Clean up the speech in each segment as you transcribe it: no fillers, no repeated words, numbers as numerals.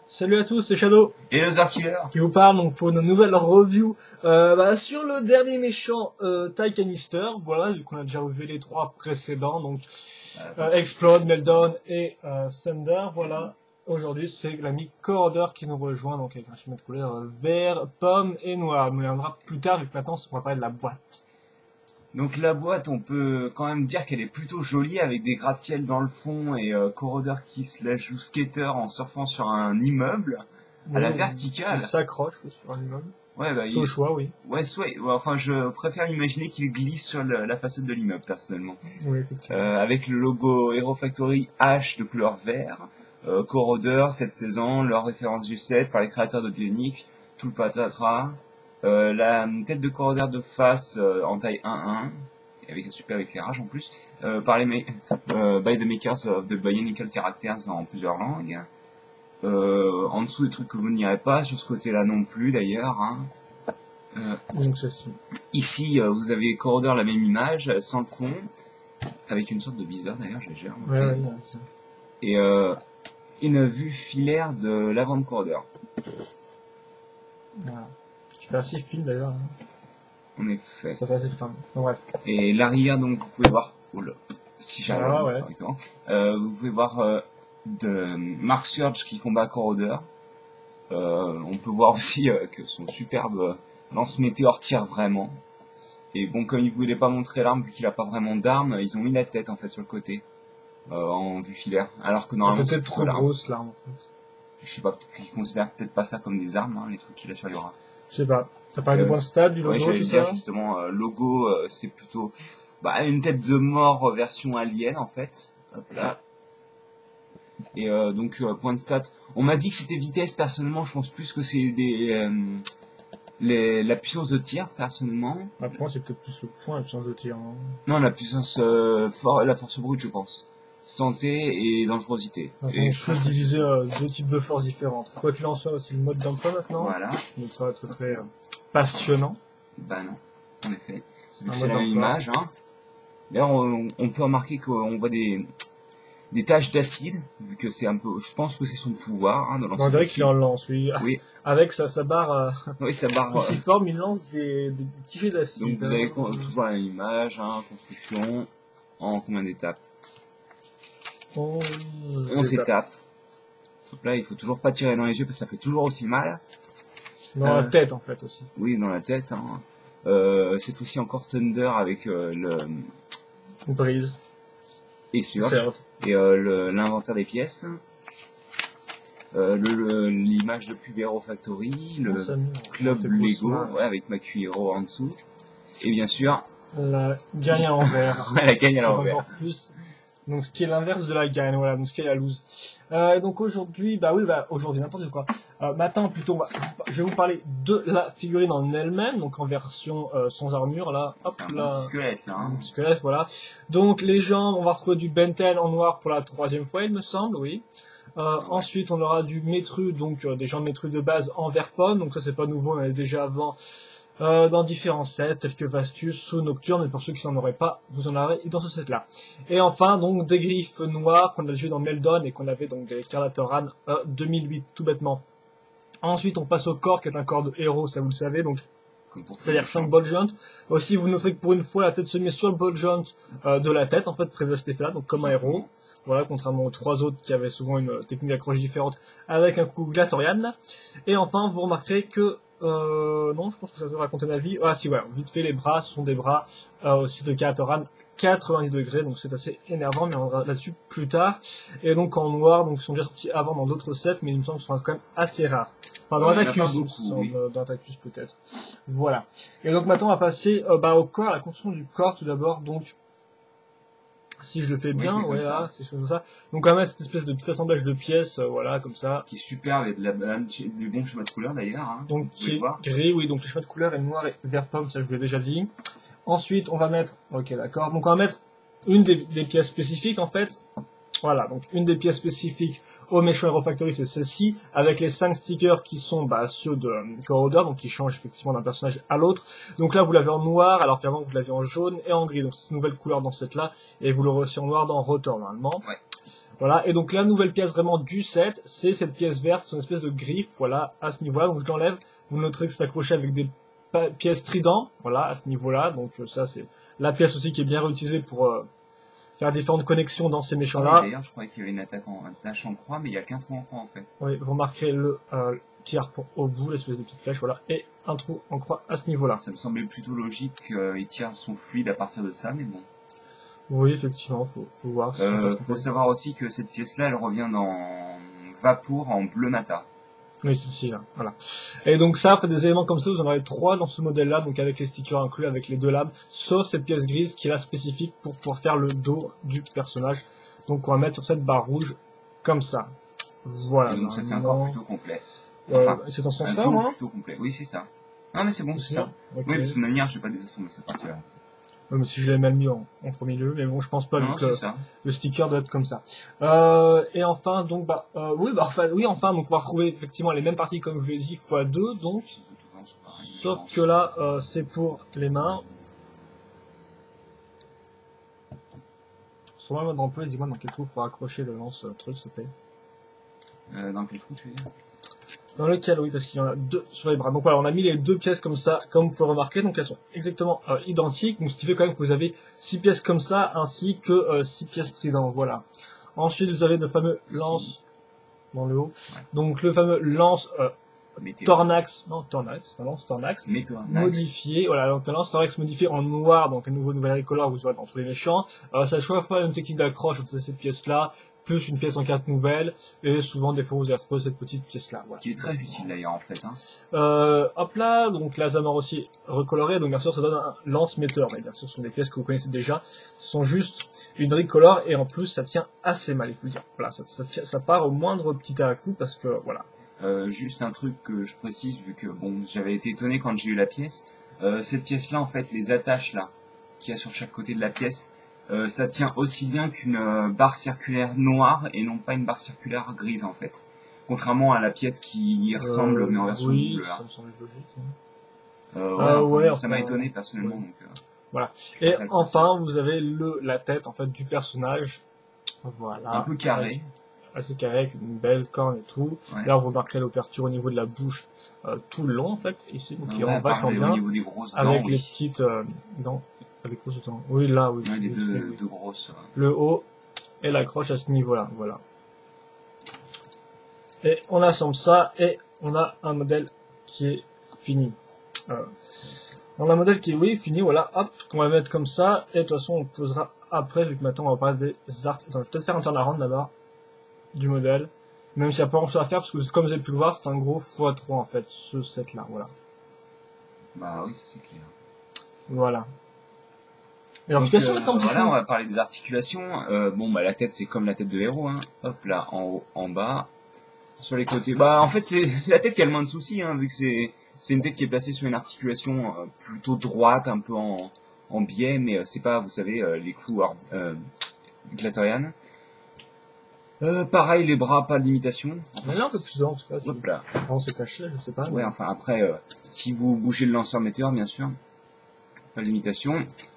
Salut à tous, c'est Shadow Et le Killer qui vous parle donc pour une nouvelle review sur le dernier méchant Ty Canister. Voilà, vu qu'on a déjà revu les trois précédents, donc Explode, Meltdown et Thunder. Voilà, aujourd'hui c'est l'ami Corroder qui nous rejoint, donc avec un schéma de couleur vert, pomme et noir. On y reviendra plus tard, vu que maintenant on va parler de la boîte. Donc la boîte, on peut quand même dire qu'elle est plutôt jolie, avec des gratte-ciel dans le fond et Corroder qui se la joue skater en surfant sur un immeuble à la verticale. Il s'accroche sur un immeuble. Ouais, bah, c'est au choix, oui. Ouais, enfin, je préfère imaginer qu'il glisse sur la façade de l'immeuble, personnellement. Oui, effectivement. Avec le logo Hero Factory H de couleur vert, Corroder, cette saison, leur référence du set par les créateurs de Bionic, tout le patatras. La tête de Corroder de face en taille 1-1, avec un super éclairage en plus, par by the makers of the Bionicle Characters en plusieurs langues. En dessous des trucs que vous n'irez pas, sur ce côté-là non plus d'ailleurs. Hein. Donc ceci. Ici, vous avez Corroder la même image, sans le fond, avec une sorte de viseur d'ailleurs, j'ai remarqué. Ouais, et une vue filaire de l'avant de Corroder. Voilà. Tu fais assez fine d'ailleurs. En effet. Ça fait assez fin. Bon, bref. Et l'arrière, donc vous pouvez voir. Oh là, si j'arrive correctement. Vous pouvez voir de Mark Surge qui combat Corroder. On peut voir aussi que son superbe lance-météore tire vraiment. Et bon, comme il voulait pas montrer l'arme vu qu'il a pas vraiment d'arme, ils ont mis la tête en fait sur le côté en vue filaire. Alors que normalement c'est peut-être trop grosse l'arme. En fait. Je sais pas, peut-être qu'ils considèrent peut-être pas ça comme des armes, hein, les trucs qu'il a sur les bras. Je sais pas. T'as parlé du point de stade, du logo, ouais, j'allais dire justement, logo, c'est plutôt une tête de mort version alien en fait. Hop là. Et donc point de stat. On m'a dit que c'était vitesse. Personnellement, je pense plus que c'est la puissance de tir personnellement. Pour moi, c'est peut-être plus le point, la puissance de tir. Hein. Non, la puissance, la force brute, je pense. Santé et dangerosité. Et je peux diviser deux types de forces différentes. Quoi qu'il en soit, c'est le mode d'emploi maintenant. Voilà. Donc ça va être très passionnant. Bah non, en effet. C'est la même image. Hein. D'ailleurs, on peut remarquer qu'on voit des taches d'acide, vu que c'est un peu, je pense que c'est son pouvoir, hein, de lancer. On dirait qu'il en lance, oui. Avec sa barre, oui, sa barre, cruciforme, il lance des petits jets d'acide. Donc vous avez toujours la même image, hein, construction, en combien d'étapes? 11 étapes. Donc là, il faut toujours pas tirer dans les yeux parce que ça fait toujours aussi mal. Dans la tête, en fait, aussi. Oui, dans la tête. Hein. C'est aussi encore Thunder avec une brise. Et Surge. Et l'inventaire des pièces. L'image de Cube Hero Factory. Le club Lego, avec ma Hero en dessous. Et bien sûr... la gagne à l'envers. La gagne à l'envers. Donc ce qui est l'inverse de la gagne, voilà, donc ce qui est la lose. Donc aujourd'hui, aujourd'hui n'importe quoi. Maintenant plutôt, je vais vous parler de la figurine en elle-même, donc en version sans armure, là, hop là. Un squelette, hein. Un squelette, voilà. Donc les jambes, on va retrouver du Bentel en noir pour la 3e fois, il me semble, oui. Ensuite, on aura du Metru, donc des jambes Metru de base en vert pomme, donc ça c'est pas nouveau, on avait déjà avant. Dans différents sets tels que Vastus ou Nocturne, mais pour ceux qui n'en auraient pas, vous en aurez dans ce set là. Et enfin donc des griffes noires qu'on a joué dans Meltdown et qu'on avait donc avec Carlatoran 2008 tout bêtement. Ensuite on passe au corps qui est un corps de héros, ça vous le savez, donc c'est-à-dire 5 ball joints. Aussi vous noterez que pour une fois la tête se met sur le ball joint de la tête en fait prévu à cet effet là, donc comme un héros. Voilà, contrairement aux 3 autres qui avaient souvent une technique d'accroche différente avec un coup Glatorian. Et enfin vous remarquerez que non, je pense que ça devrait raconter ma vie. Ah si, ouais, vite fait, les bras sont des bras aussi de Carlatoran 90 degrés, donc c'est assez énervant, mais on verra là-dessus plus tard. Et donc en noir, donc ils sont déjà sortis avant dans d'autres sets, mais il me semble qu'ils sont quand même assez rares. Enfin, dans Atacus, dans Atacus peut-être. Voilà. Et donc maintenant on va passer au corps, à la construction du corps tout d'abord, donc... Si je le fais bien, voilà, c'est comme ça. Donc on va mettre cette espèce de petit assemblage de pièces, voilà, comme ça. Qui est super, avec du bon schéma de couleur d'ailleurs. Hein, donc qui est gris, oui, donc le schéma de couleur est noir et vert pomme, ça je vous l'ai déjà dit. Ensuite, on va mettre, ok d'accord, donc on va mettre une des pièces spécifiques en fait. Voilà, donc une des pièces spécifiques au méchant Hero Factory, c'est celle-ci, avec les 5 stickers qui sont ceux de Corroder, donc qui changent effectivement d'un personnage à l'autre. Donc là, vous l'avez en noir, alors qu'avant, vous l'aviez en jaune et en gris, donc c'est une nouvelle couleur dans cette là, et vous l'aurez aussi en noir dans Rotor, normalement. Ouais. Voilà, et donc la nouvelle pièce vraiment du set, c'est cette pièce verte, c'est une espèce de griffe, voilà, à ce niveau-là. Donc je l'enlève, vous noterez que c'est accroché avec des pièces trident, voilà, à ce niveau-là. Donc ça c'est la pièce aussi qui est bien réutilisée pour faire différentes connexions dans ces Ah oui, méchants-là. d'ailleurs, je croyais qu'il y avait une attaque en tâche en croix, mais il y a qu'un trou en croix en fait. Oui, vous remarquerez le tir au bout, l'espèce de petite flèche, voilà, et un trou en croix à ce niveau-là. Ça me semblait plutôt logique qu'il tire son fluide à partir de ça, mais bon. Oui, effectivement, faut voir. Faut savoir aussi que cette pièce-là, elle revient dans Vapour en bleu mata. Oui, celle-ci là, voilà. Et donc ça, fait des éléments comme ça, vous en aurez 3 dans ce modèle-là, donc avec les stickers inclus, avec les 2 lames, sauf cette pièce grise qui est là spécifique pour pouvoir faire le dos du personnage. Donc on va mettre sur cette barre rouge, comme ça. Voilà. Et donc ça fait un corps plutôt complet. Enfin, c'est dans ce sens-là, un dos moi. plutôt complet. Oui, c'est ça. Non mais c'est bon, c'est ça. Okay. Oui, de toute manière, je vais pas désassombrer cette partie-là. Mais si je l'ai mal mis en premier lieu, mais bon, je pense pas, vu que le sticker doit être comme ça. Et enfin, donc, enfin, donc on va retrouver effectivement les mêmes parties, comme je l'ai dit, x2, donc. Sauf que là, c'est pour les mains. Sur moi dans peu, dis-moi dans quel trou il faut accrocher le lance-truc, s'il te plaît. Dans quel trou tu veux dire? Dans lequel, oui, parce qu'il y en a 2 sur les bras. Donc voilà, on a mis les 2 pièces comme ça, comme vous pouvez remarquer, donc elles sont exactement identiques, donc ce qui fait quand même que vous avez 6 pièces comme ça, ainsi que 6 pièces trident, voilà. Ensuite, vous avez le fameux lance dans le haut, donc le fameux lance Tornax, un lance Tornax, modifié, voilà, donc un lance Tornax modifié en noir, donc un nouvelle color, vous aurez dans tous les méchants. Ça choisit à la fois une technique d'accroche entre ces pièces-là, plus une pièce en carte nouvelle, et souvent des fois vous allez retrouver cette petite pièce-là. Voilà. Qui est très utile d'ailleurs en fait. Hop là, donc la Zamor aussi recolorée, donc bien sûr ça donne un lance-metteur, mais bien sûr ce sont des pièces que vous connaissez déjà, ce sont juste une recolor, et en plus ça tient assez mal, il faut le dire. Voilà, ça part au moindre petit à coup, parce que voilà. Juste un truc que je précise, vu que bon, j'avais été étonné quand j'ai eu la pièce. Cette pièce-là, en fait, les attaches là, qu'il y a sur chaque côté de la pièce, ça tient aussi bien qu'une barre circulaire noire et non pas une barre circulaire grise en fait. Contrairement à la pièce qui y ressemble mais en version double. Ça me semble logique. Ouais, ça m'a étonné personnellement. Donc, voilà. Et enfin, vous avez la tête en fait du personnage. Voilà. Un peu carré. Assez carré avec une belle corne et tout. Ouais. Là, vous remarquerez l'ouverture au niveau de la bouche tout le long en fait. Ici, donc il rend vachement bien. Au niveau des grosses dents, avec les petites dents. Avec grosses dents. Oui, là, oui. Ouais, les deux grosses. Le haut et l'accroche à ce niveau-là. Voilà. Et on assemble ça et on a un modèle qui est fini. On a un modèle qui est fini. Voilà. Hop, qu'on va mettre comme ça. Et de toute façon, on posera après, vu que maintenant on va parler des arts. Attends, je vais peut-être faire un turnaround d'abord du modèle, même s'il n'y a pas grand chose à faire, parce que comme vous avez pu le voir, c'est un gros x3 en fait, ce set là, voilà. Bah oui, c'est clair. Voilà. Les articulations maintenant, voilà, on va parler des articulations. Bon, bah la tête c'est comme la tête de héros, hein. Hop là, en haut, en bas, sur les côtés. Bah en fait c'est la tête qui a le moins de soucis, hein, vu que c'est une tête qui est placée sur une articulation plutôt droite, un peu en biais, mais c'est pas, vous savez, les clous Glatorian. Pareil, les bras, pas de limitation. Enfin, là, un peu plus dense, là. Hop là. On s'est caché, je sais pas. Ouais, enfin, après, si vous bougez le lanceur météore, bien sûr. Pas de limitation.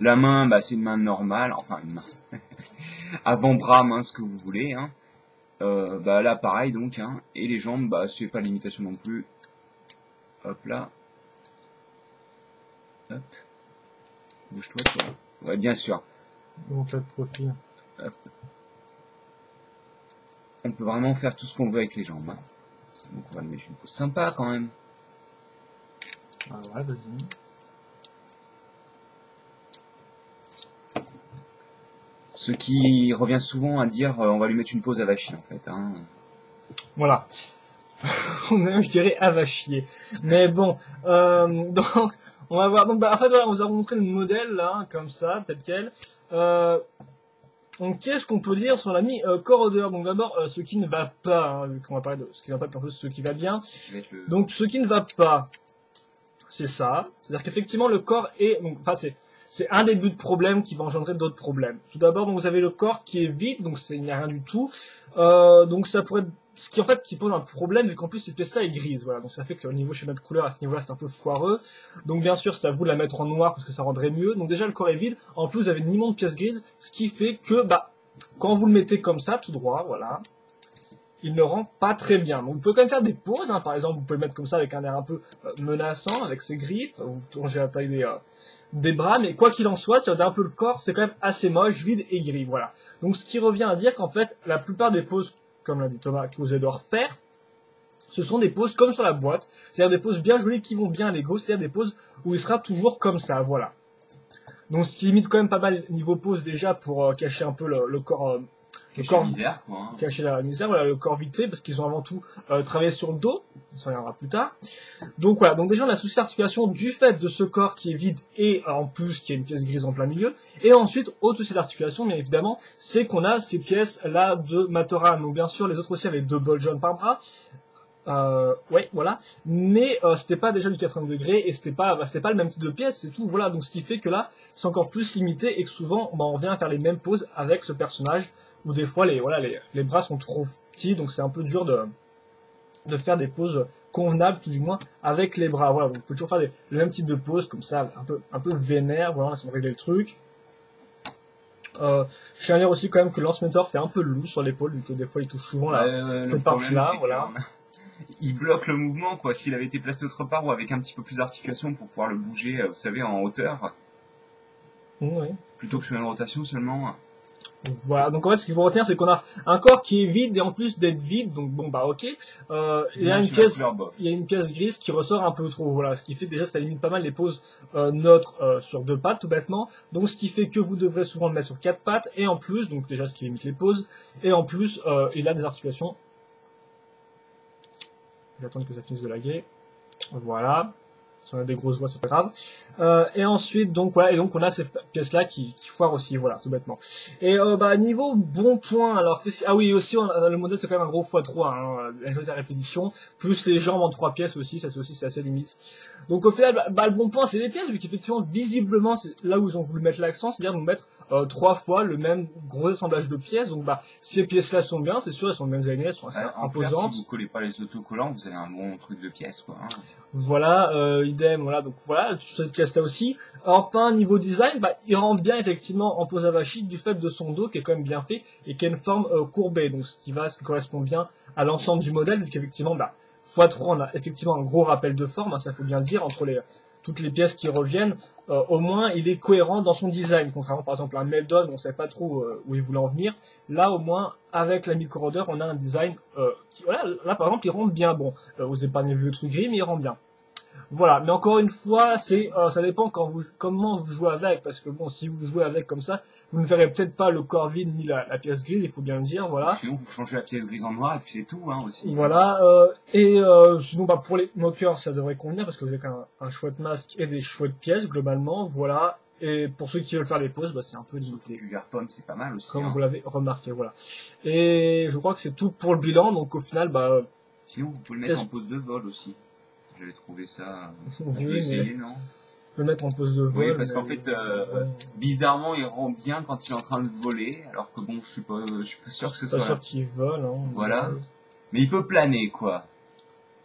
La main, bah, c'est une main normale. Enfin, une main. Avant-bras, main, ce que vous voulez, hein. Bah, là, pareil, donc, hein. Et les jambes, bah, c'est pas de limitation non plus. Hop là. Hop. Bouge-toi, toi. Ouais, bien sûr. Donc, là, de profil. Hop. On peut vraiment faire tout ce qu'on veut avec les jambes. Hein. Donc on va le mettre une pose sympa quand même. Ah ouais, vas-y. Ce qui revient souvent à dire on va lui mettre une pose à vachier en fait. Hein. Voilà. Je dirais à vachier. Mais bon, donc on va voir. Donc bah, en fait voilà, on vous a montré le modèle là, comme ça, tel quel. Donc, qu'est-ce qu'on peut dire sur l'ami Corroder? Donc, d'abord, ce qui ne va pas, hein, vu qu'on va parler de ce qui ne va pas, puis en plus, ce qui va bien. Donc, ce qui ne va pas, c'est ça. C'est-à-dire qu'effectivement, le corps est, donc, enfin, c'est un début de problème qui va engendrer d'autres problèmes. Tout d'abord, donc, vous avez le corps qui est vide, donc il n'y a rien du tout. Donc, ça pourrait être, ce qui, en fait, qui pose un problème, vu qu'en plus, cette pièce-là est grise, voilà. Donc, ça fait que au niveau schéma de couleur, à ce niveau-là, c'est un peu foireux. Donc, bien sûr, c'est à vous de la mettre en noir, parce que ça rendrait mieux. Donc, déjà, le corps est vide. En plus, vous avez une immonde pièce grise, ce qui fait que, bah, quand vous le mettez comme ça, tout droit, voilà, il ne rend pas très bien. Donc vous pouvez quand même faire des pauses, hein. Par exemple, vous pouvez le mettre comme ça avec un air un peu menaçant, avec ses griffes, vous changez la taille des bras, mais quoi qu'il en soit, si vous regardez un peu le corps, c'est quand même assez moche, vide et gris, voilà. Donc ce qui revient à dire qu'en fait, la plupart des poses, comme l'a dit Thomas, que vous allez devoir faire, ce sont des poses comme sur la boîte, c'est-à-dire des poses bien jolies qui vont bien à l'ego, c'est-à-dire des poses où il sera toujours comme ça, voilà. Donc ce qui limite quand même pas mal niveau pose déjà pour cacher un peu le corps... cacher la misère, quoi. Hein. Cacher la misère, voilà, le corps vite fait, parce qu'ils ont avant tout travaillé sur le dos, ça reviendra plus tard. Donc voilà, donc déjà on a souci d'articulation du fait de ce corps qui est vide et en plus qui a une pièce grise en plein milieu. Et ensuite, autre souci d'articulation, bien évidemment, c'est qu'on a ces pièces là de Matoran. Donc bien sûr, les autres aussi avaient 2 bols jaunes par bras. Ouais, voilà. Mais c'était pas déjà du 80 degrés et c'était pas le même type de pièce, c'est tout. Voilà, donc ce qui fait que là, c'est encore plus limité et que souvent, on revient à faire les mêmes poses avec ce personnage où des fois les bras sont trop petits, donc c'est un peu dur de faire des poses convenables, tout du moins, avec les bras. Voilà, vous pouvez toujours faire le même type de pose comme ça, un peu vénère. Voilà, ça va régler le truc. Je tiens à dire aussi quand même que Lance Mentor fait un peu lourd sur l'épaule, vu que des fois il touche souvent cette partie-là, voilà. Il bloque le mouvement, quoi. S'il avait été placé autre part ou avec un petit peu plus d'articulation pour pouvoir le bouger, vous savez, en hauteur. Oui. Plutôt que sur une rotation seulement. Voilà, donc en fait ce qu'il faut retenir c'est qu'on a un corps qui est vide et en plus d'être vide, donc bon bah ok, il y a une pièce grise qui ressort un peu trop, voilà, ce qui fait que déjà ça limite pas mal les poses neutres sur 2 pattes tout bêtement, donc ce qui fait que vous devrez souvent le mettre sur 4 pattes, et en plus, donc déjà ce qui limite les poses, et en plus il a des articulations, je vais attendre que ça finisse de laguer, voilà. Si on a des grosses voix, c'est pas grave. Et ensuite, donc voilà, et donc on a ces pièces-là qui foirent aussi, voilà, tout bêtement. Et niveau bon point, alors ah oui, aussi le modèle c'est quand même un gros x3, hein, la majorité de répétition, plus les jambes en 3 pièces aussi, ça c'est assez limite. Donc au final, le bon point c'est les pièces, vu qu'effectivement visiblement c'est là où ils ont voulu mettre l'accent, c'est-à-dire nous mettre 3 fois le même gros assemblage de pièces. Donc ces pièces-là sont bien, c'est sûr, elles sont bien alignées, elles sont assez imposantes. Si vous collez pas les autocollants, vous avez un bon truc de pièces, quoi. Hein. Voilà, idem, voilà, donc voilà, cette pièce-là aussi. Enfin, niveau design, il rentre bien effectivement en pose avachi du fait de son dos qui est quand même bien fait et qui a une forme courbée, donc ce qui correspond bien à l'ensemble du modèle, vu qu'effectivement, x3 on a effectivement un gros rappel de forme, hein, ça faut bien le dire, entre toutes les pièces qui reviennent, au moins il est cohérent dans son design, contrairement par exemple à un Meldon, on ne sait pas trop où il voulait en venir. Là au moins, avec la Corroder, on a un design voilà, là par exemple il rentre bien, bon, vous n'avez pas vu le truc gris, mais il rentre bien. Voilà, mais encore une fois, ça dépend comment vous jouez avec, parce que bon, si vous jouez avec comme ça, vous ne verrez peut-être pas le corps vide ni la pièce grise, il faut bien le dire, voilà. Sinon, vous changez la pièce grise en noir et puis c'est tout, hein, aussi. Voilà, sinon, pour les moqueurs, ça devrait convenir, parce que vous avez quand même un chouette masque et des chouettes pièces, globalement, voilà. Et pour ceux qui veulent faire les poses, c'est un peu limité. Du vert pomme, c'est pas mal aussi. Comme vous l'avez remarqué, voilà. Et je crois que c'est tout pour le bilan, donc au final, sinon, vous pouvez le mettre en pose de vol aussi. J'avais trouvé ça. Je vais essayer, non? On peut le mettre en pose de vol. Oui, parce qu'en fait, bizarrement, il rend bien quand il est en train de voler, alors que bon, je suis pas sûr que ce soit. Pas sûr qu'il vole, hein. Voilà. Mais il peut planer, quoi.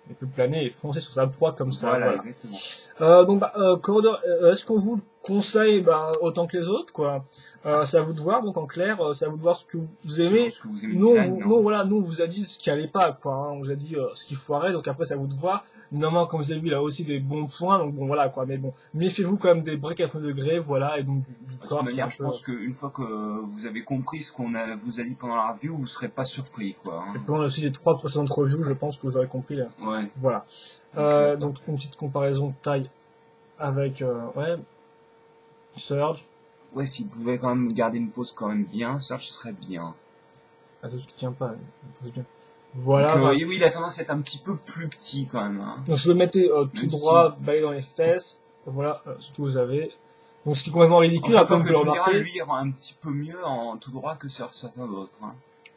Il peut planer et foncer sur sa proie comme ça. Voilà. Exactement. Donc, Corroder, est-ce qu'on vous le conseille autant que les autres, quoi? C'est à vous de voir, donc en clair, c'est à vous de voir ce que vous aimez. Ce que vous aimez nous, voilà, nous, on vous a dit ce qui allait pas, quoi. Hein. On vous a dit ce qui foirait, donc après, c'est à vous de voir. Normalement, comme vous avez vu, il a aussi des bons points, donc bon, voilà, quoi. Mais bon, méfiez-vous quand même des breaks à 30 degrés, voilà, et donc du corps. De toute manière, je pense qu'une fois que vous avez compris ce qu'on vous a dit pendant la review, vous serez pas surpris, quoi. Hein. Et puis on a aussi les 3 précédentes reviews, je pense que vous aurez compris, là. Ouais. Voilà. Donc, une petite comparaison de taille avec, Surge. Ouais, s'il pouvait quand même garder une pose quand même bien, Surge, ce serait bien. Ah, ce qui tient pas, une pose bien. Voilà. Donc, oui, il a tendance à être un petit peu plus petit quand même. Hein. Donc si vous le mettez tout droit, baillé dans les fesses, voilà ce que vous avez. Donc ce qui est complètement ridicule, comme vous le remarquez. Lui, il rend un petit peu mieux en tout droit que sur certains d'autres. Hein.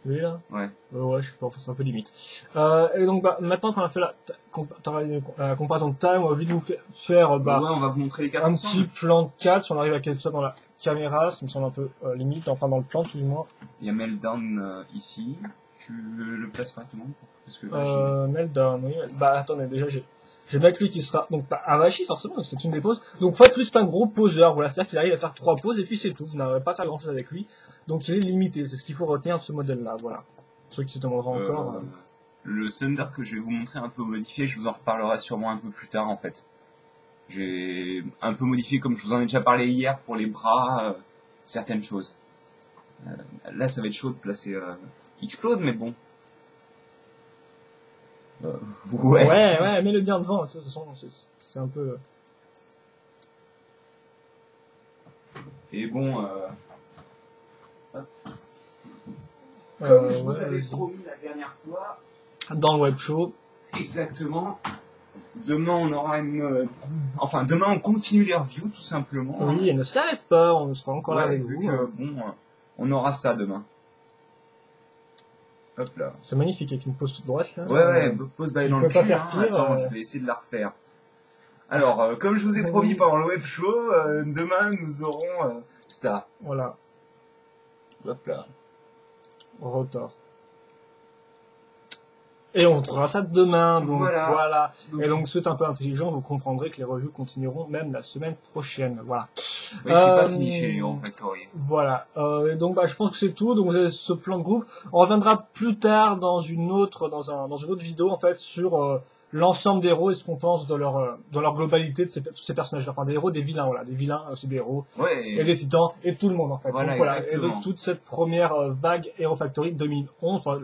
Lui là. Ouais. Ouais, je sais pas, c'est un peu limite. Et donc maintenant qu'on a fait la comparaison de taille, on va vite vous faire ouais, on va vous montrer les 4 un petit plan de 4, si on arrive à caler tout ça dans la caméra, ça me semble un peu limite, enfin dans le plan tout du moins. Il y a Meltdown ici. Tu le places correctement parce que Meltdown, oui. Attendez, déjà j'ai J'ai avec lui qui sera donc pas Avachi forcément, c'est une des poses. Donc Fat lui c'est un gros poseur, voilà, c'est-à-dire qu'il arrive à faire 3 poses et puis c'est tout, vous n'arrivez pas à faire grand chose avec lui. Donc il est limité, c'est ce qu'il faut retenir de ce modèle-là, voilà. Ceux qui se demanderont encore. Le Thunder que je vais vous montrer un peu modifié, je vous en reparlerai sûrement un peu plus tard en fait. J'ai un peu modifié comme je vous en ai déjà parlé hier pour les bras, certaines choses. Là ça va être chaud de placer Explode mais bon. Ouais, mets-le bien devant, de toute façon, c'est un peu... Et bon, comme je vous avais promis la dernière fois, dans le web show. Exactement. Demain on aura enfin demain on continue les reviews tout simplement. Oui, et ne s'arrête pas, on sera encore là avec vous. Bon, on aura ça demain. Hop là. C'est magnifique avec une pose toute droite là. Ouais, pose balle dans le cul. Pire, attends, je vais essayer de la refaire. Alors, comme je vous ai promis pendant le web show, demain nous aurons ça. Voilà. Hop là. Rotor. Et on trouvera ça demain, donc voilà. Et donc c'est un peu intelligent, vous comprendrez que les reviews continueront même la semaine prochaine, voilà. Oui, c'est pas fini chez Hero Factory. Voilà. Et donc je pense que c'est tout. Donc vous avez ce plan de groupe. On reviendra plus tard dans une autre vidéo en fait sur l'ensemble des héros et ce qu'on pense dans leur globalité de tous ces personnages. Enfin des héros, des vilains, voilà, des vilains, c'est des héros, et des titans et tout le monde en fait. Voilà, donc voilà. Et donc toute cette première vague Hero Factory 2011, enfin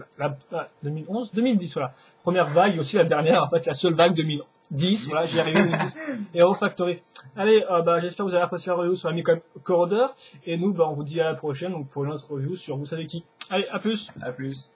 2010 voilà. Première vague et aussi la dernière en fait la seule vague 2010, voilà, j'y arrive 2010. Hero Factory. Allez, j'espère que vous avez apprécié la review sur l'ami Corroder et nous on vous dit à la prochaine donc pour une autre review sur vous savez qui. Allez, à plus. À plus.